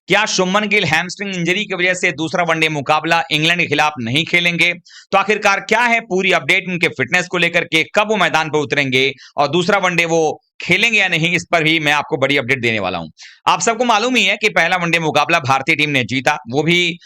क्या Shubman Gill hamstring injury की वजह से दूसरा वनडे मुकाबला इंग्लैंड के खिलाफ नहीं खेलेंगे? तो आखिरकार क्या है पूरी अपडेट उनके फिटनेस को लेकर के, कब वो मैदान पर उतरेंगे और दूसरा वनडे वो खेलेंगे या नहीं, इस पर भी मैं आपको बड़ी अपडेट देने वाला हूं। आप सबको मालूम ही है कि पहला वनडे मुकाबला भारतीय टीम ने जीता, वो भी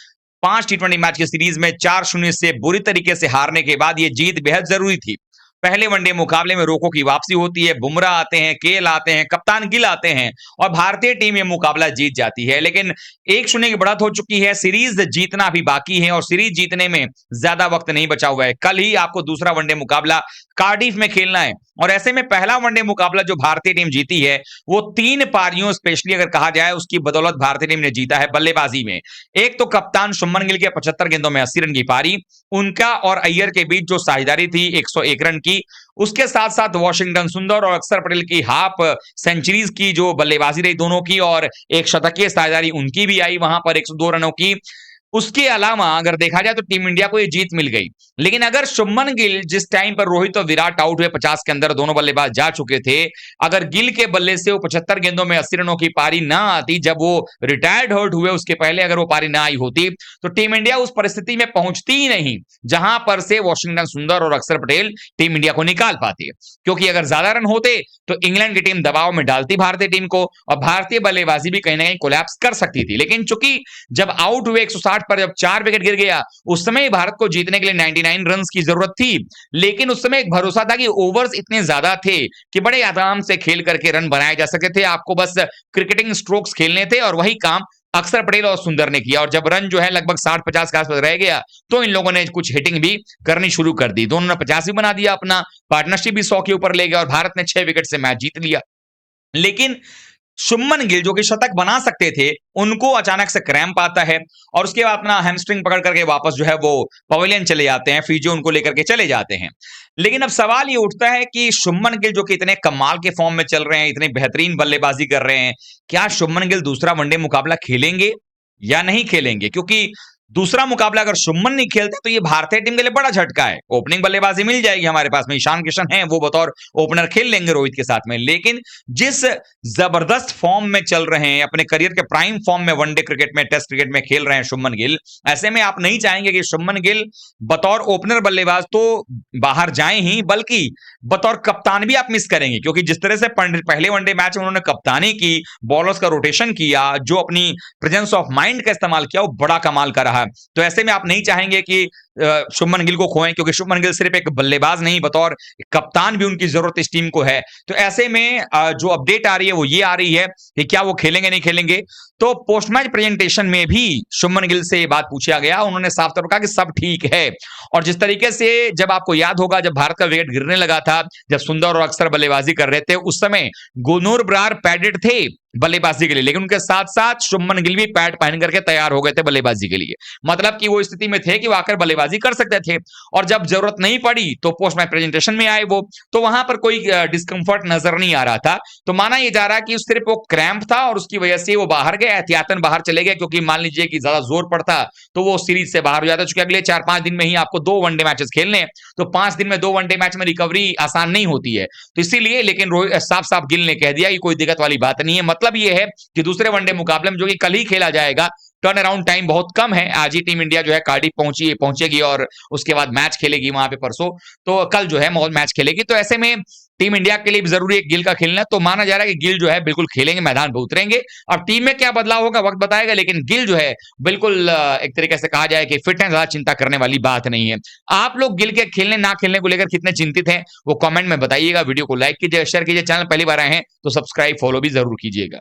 5 T20 मैच की सीरीज में 4-0 से बुरी तरीके से हारने के बाद ये जीत बेहद जरूरी थी। पहले वनडे मुकाबले में रोको की वापसी होती है, बुमराह आते हैं, केएल आते हैं, कप्तान गिल आते हैं और भारतीय टीम ये मुकाबला जीत जाती है। लेकिन 1-0 की बढ़त हो चुकी है, सीरीज जीतना भी बाकी है और सीरीज जीतने में ज्यादा वक्त नहीं बचा हुआ है। कल ही आपको दूसरा वनडे मुकाबला कार्डिफ में खेलना है और ऐसे में पहला वनडे मुकाबला जो भारतीय टीम जीती है वो 3 पारियों, स्पेशली अगर कहा जाए उसकी बदौलत भारतीय टीम ने जीता है बल्लेबाजी में। एक तो कप्तान शुभमन गिल के 75 गेंदों में 80 रन की पारी, उनका और अय्यर के बीच जो साझेदारी थी 101 रन की, उसके साथ साथ वॉशिंगटन सुंदर और अक्षर पटेल की हाफ सेंचुरीज की जो बल्लेबाजी रही दोनों की, और एक शतकीय साझेदारी उनकी भी आई वहां पर 102 रनों की। उसके अलावा अगर देखा जाए तो टीम इंडिया को ये जीत मिल गई। लेकिन अगर शुभमन गिल, जिस टाइम पर रोहित और विराट आउट हुए 50 के अंदर, दोनों बल्लेबाज जा चुके थे, अगर गिल के बल्ले से वो 75 गेंदों में 80 रनों की पारी ना आती, जब वो रिटायर्ड हर्ट हुए उसके पहले अगर वो पारी ना आई होती, तो टीम इंडिया उस परिस्थिति में पहुंचती ही नहीं जहां पर से वॉशिंगटन सुंदर और अक्षर पटेल टीम इंडिया को निकाल पाती है। क्योंकि अगर ज्यादा रन होते तो इंग्लैंड की टीम दबाव में डालती भारतीय टीम को और भारतीय बल्लेबाजी भी कहीं ना कहीं कोलैप्स कर सकती थी। लेकिन चूंकि जब आउट हुए 160 पर, जब 4 विकेट गिर गया, उस समय भारत को जीतने के लिए 99 रन की जरूरत थी। लेकिन उस समय एक भरोसा था कि ओवर्स इतने ज्यादा थे कि बड़े आराम से खेल करके रन बनाए जा सकते थे, आपको बस क्रिकेटिंग स्ट्रोक्स खेलने थे और वही काम अक्षर पटेल और सुंदर ने किया। और जब रन जो है लगभग 60-50 के आसपास रह गया तो इन लोगों ने कुछ हिटिंग भी करनी शुरू कर दी, दोनों ने 50 भी बना दिया, अपना पार्टनरशिप भी 100 के ऊपर ले गया और भारत ने 6 विकेट से मैच जीत लिया। लेकिन शुभमन गिल जो कि शतक बना सकते थे, उनको अचानक से क्रैम्प आता है और उसके बाद अपना हैमस्ट्रिंग पकड़ करके वापस जो है वो पवेलियन चले जाते हैं, फिजियो उनको लेकर के चले जाते हैं। लेकिन अब सवाल ये उठता है कि शुभमन गिल जो कि इतने कमाल के फॉर्म में चल रहे हैं, इतने बेहतरीन बल्लेबाजी कर रहे हैं, क्या शुभमन गिल दूसरा वनडे मुकाबला खेलेंगे या नहीं खेलेंगे? क्योंकि दूसरा मुकाबला अगर शुभमन नहीं खेलते तो ये भारतीय टीम के लिए बड़ा झटका है। ओपनिंग बल्लेबाजी मिल जाएगी हमारे पास में, ईशान किशन है, वो बतौर ओपनर खेल लेंगे रोहित के साथ में। लेकिन जिस जबरदस्त फॉर्म में चल रहे हैं, अपने करियर के प्राइम फॉर्म में वनडे क्रिकेट में, टेस्ट क्रिकेट में खेल रहे हैं शुभमन गिल, ऐसे में आप नहीं चाहेंगे कि शुभमन गिल बतौर ओपनर बल्लेबाज तो बाहर जाएं ही, बल्कि बतौर कप्तान भी आप मिस करेंगे। क्योंकि जिस तरह से पहले वनडे मैच में उन्होंने कप्तानी की, बॉलर्स का रोटेशन किया, जो अपनी प्रेजेंस ऑफ माइंड का इस्तेमाल किया, वो बड़ा कमाल का रहा। तो ऐसे में आप नहीं चाहेंगे कि शुभमन गिल को खोएं, क्योंकि शुभमन गिल सिर्फ एक बल्लेबाज नहीं, बतौर कप्तान भी उनकी जरूरत इस टीम को है। तो ऐसे में जो अपडेट आ रही है वो ये आ रही है कि क्या वो खेलेंगे नहीं खेलेंगे। तो पोस्ट मैच प्रेजेंटेशन में भी शुभमन गिल से बात पूछा गया, उन्होंने साफ तौर पर कहा कि सब ठीक है। और जिस तरीके से, जब आपको याद होगा, जब भारत का विकेट गिरने लगा था, जब सुंदर और अक्षर बल्लेबाजी कर रहे थे, उस समय गुरनूर बरार पैडेड थे बल्लेबाजी के लिए, लेकिन उनके साथ साथ शुभमन गिल भी पैड पहन करके तैयार हो गए थे बल्लेबाजी के लिए। मतलब कि वो स्थिति में थे कि वो आकर बल्लेबाजी कर सकते थे। और जब जरूरत नहीं पड़ी तो पोस्ट मैच प्रेजेंटेशन में आए वो, तो वहां पर कोई डिस्कंफर्ट नजर नहीं आ रहा था। तो माना यह जा रहा कि सिर्फ वो क्रैम्प था और उसकी वजह से वो बाहर गए, एहतियातन बाहर चले गए, क्योंकि मान लीजिए कि ज्यादा जोर पड़ता तो वो सीरीज से बाहर हो जाता। चूंकि अगले 4-5 दिन में ही आपको 2 वनडे मैचेस खेलने हैं, तो 5 दिन में 2 वनडे मैच में रिकवरी आसान नहीं होती है। तो इसीलिए, लेकिन साफ साफ गिल ने कह दिया कि कोई दिक्कत वाली बात नहीं है। मतलब ये है कि दूसरे वनडे मुकाबले में, जो कि कल ही खेला जाएगा, टर्न अराउंड टाइम बहुत कम है। आज ही टीम इंडिया जो है कार्डिफ पहुंचेगी और उसके बाद मैच खेलेगी वहां पे परसों, तो कल जो है मैच खेलेगी। तो ऐसे में टीम इंडिया के लिए भी जरूरी है गिल का खेलना। तो माना जा रहा है कि गिल जो है बिल्कुल खेलेंगे, मैदान पे उतरेंगे। अब टीम में क्या बदलाव होगा वक्त बताएगा, लेकिन गिल जो है बिल्कुल एक तरीके से कहा जाए कि फिट है, ज्यादा चिंता करने वाली बात नहीं है। आप लोग गिल के खेलने ना खेलने को लेकर कितने चिंतित हैं वो कमेंट में बताइएगा। वीडियो को लाइक कीजिए, शेयर कीजिए, चैनल पहली बार आए हैं तो सब्सक्राइब फॉलो भी जरूर कीजिएगा।